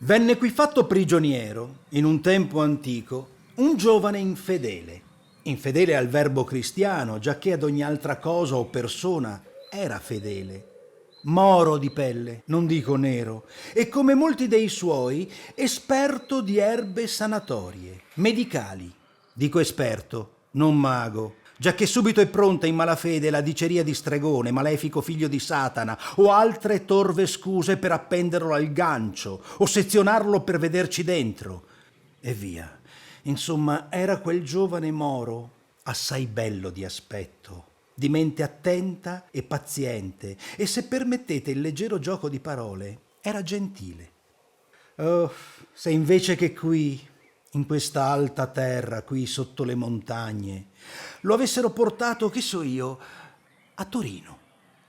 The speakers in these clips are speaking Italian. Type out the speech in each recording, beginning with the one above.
Venne qui fatto prigioniero, in un tempo antico, un giovane infedele. Infedele al verbo cristiano, giacché ad ogni altra cosa o persona era fedele. Moro di pelle, non dico nero, e come molti dei suoi, esperto di erbe sanatorie, medicali. Dico esperto, non mago, giacché subito è pronta in malafede la diceria di stregone, malefico figlio di Satana, o altre torve scuse per appenderlo al gancio, o sezionarlo per vederci dentro, e via. Insomma, era quel giovane moro assai bello di aspetto, di mente attenta e paziente, e se permettete il leggero gioco di parole, era gentile. Oh, se invece che qui, in questa alta terra, qui sotto le montagne, lo avessero portato, che so io, a Torino.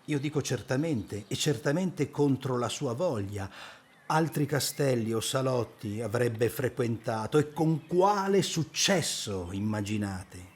Io dico certamente, e certamente contro la sua voglia, altri castelli o salotti avrebbe frequentato, e con quale successo, immaginate?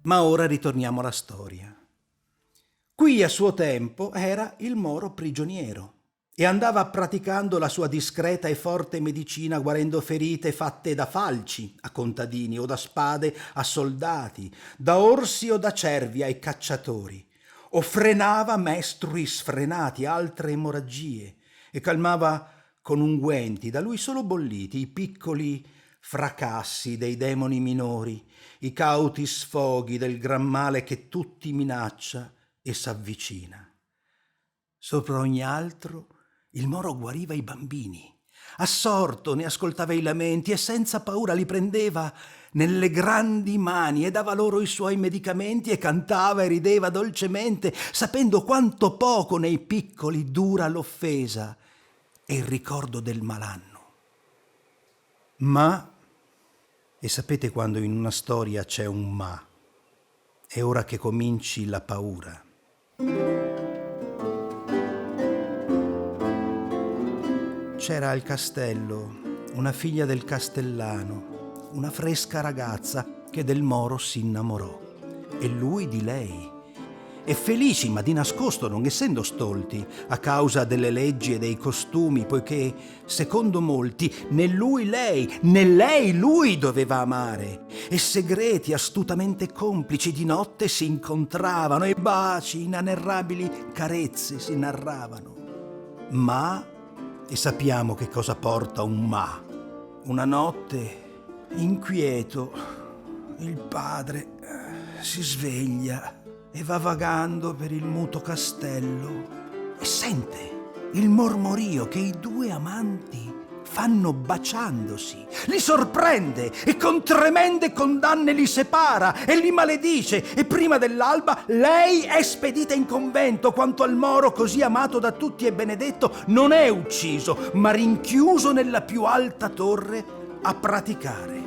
Ma ora ritorniamo alla storia. Qui a suo tempo era il Moro prigioniero e andava praticando la sua discreta e forte medicina, guarendo ferite fatte da falci a contadini o da spade a soldati, da orsi o da cervi ai cacciatori, o frenava mestrui sfrenati, altre emorragie, e calmava con unguenti da lui solo bolliti i piccoli fracassi dei demoni minori, i cauti sfoghi del gran male che tutti minaccia e s'avvicina. Sopra ogni altro il Moro guariva i bambini, assorto ne ascoltava i lamenti e senza paura li prendeva nelle grandi mani e dava loro i suoi medicamenti e cantava e rideva dolcemente, sapendo quanto poco nei piccoli dura l'offesa e il ricordo del malanno. Ma, e sapete quando in una storia c'è un ma, è ora che cominci la paura. C'era al castello una figlia del castellano, una fresca ragazza che del Moro si innamorò, e lui di lei. E felici, ma di nascosto, non essendo stolti, a causa delle leggi e dei costumi, poiché, secondo molti, né lui lei, né lei lui doveva amare. E segreti, astutamente complici, di notte si incontravano, e baci, inannerrabili carezze si narravano. Ma, e sappiamo che cosa porta un ma, una notte, inquieto, il padre si sveglia e va vagando per il muto castello e sente il mormorio che i due amanti fanno baciandosi. Li sorprende e con tremende condanne li separa e li maledice, e prima dell'alba lei è spedita in convento, quanto al Moro, così amato da tutti e benedetto, non è ucciso, ma rinchiuso nella più alta torre a praticare.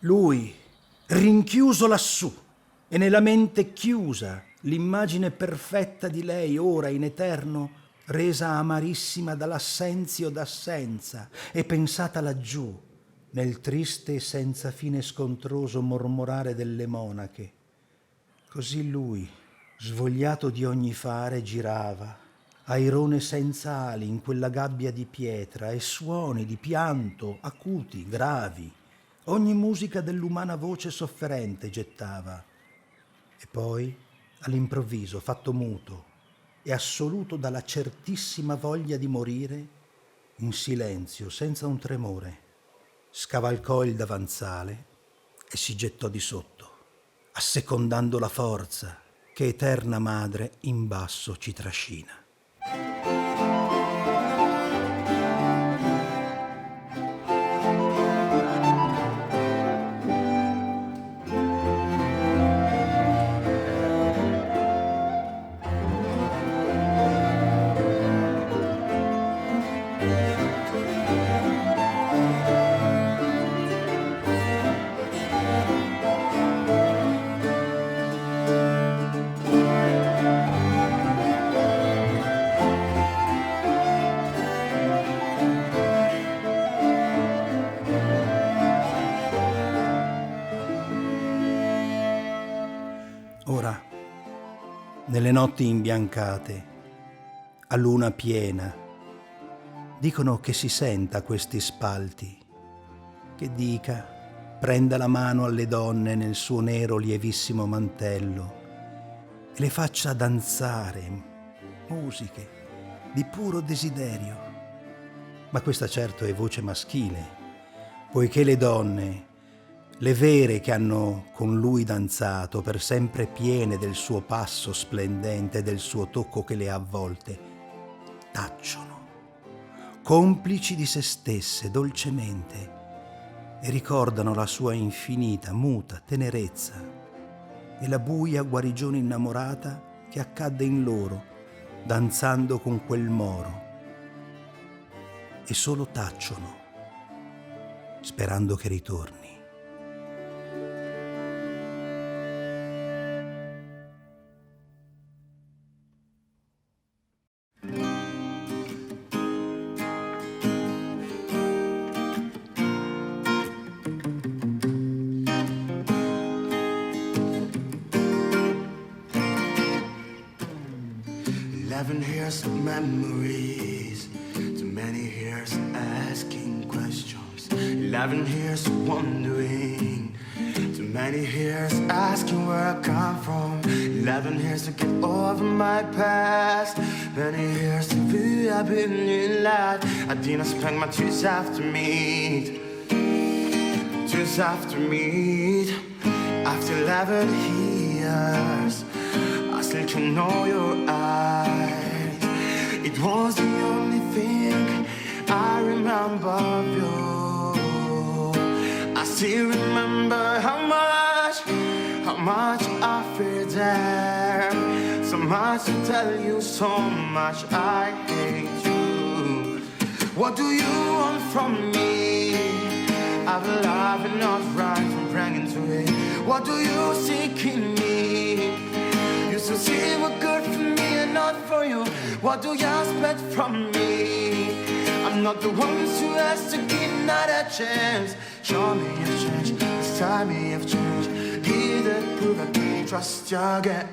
Lui, rinchiuso lassù, e nella mente chiusa l'immagine perfetta di lei, ora in eterno, resa amarissima dall'assenzio d'assenza, e pensata laggiù, nel triste e senza fine scontroso mormorare delle monache, Così lui, svogliato di ogni fare, girava, airone senza ali in quella gabbia di pietra, e suoni di pianto, acuti, gravi, ogni musica dell'umana voce sofferente gettava. E poi, all'improvviso, fatto muto e assoluto dalla certissima voglia di morire, in silenzio, senza un tremore, scavalcò il davanzale e si gettò di sotto, assecondando la forza che eterna madre in basso ci trascina. Ora, nelle notti imbiancate, a luna piena, dicono che si senta a questi spalti, che dica, prenda la mano alle donne nel suo nero lievissimo mantello e le faccia danzare, musiche di puro desiderio. Ma questa certo è voce maschile, poiché le donne, le vere che hanno con lui danzato, per sempre piene del suo passo splendente e del suo tocco che le ha avvolte, tacciono, complici di se stesse dolcemente, e ricordano la sua infinita, muta tenerezza e la buia guarigione innamorata che accadde in loro, danzando con quel moro, e solo tacciono, sperando che ritorni. Years of memories, too many years asking questions. 11 years of wondering, too many years asking where I come from. 11 years to get over my past, many years to be I've been in life. I didn't expect my tears after meet, tears after meet. After 11 years, I still can know your eyes. It was the only thing I remember of you. I still remember how much I feel there. So much to tell you, so much I hate you. What do you want from me? I've loved and not right from praying to it. What do you seek in me? You should see what good for me and not for you. What do you expect from me? I'm not the one who has to give another chance. Show me a change, this time me have changed. Give the proof I can't trust you again.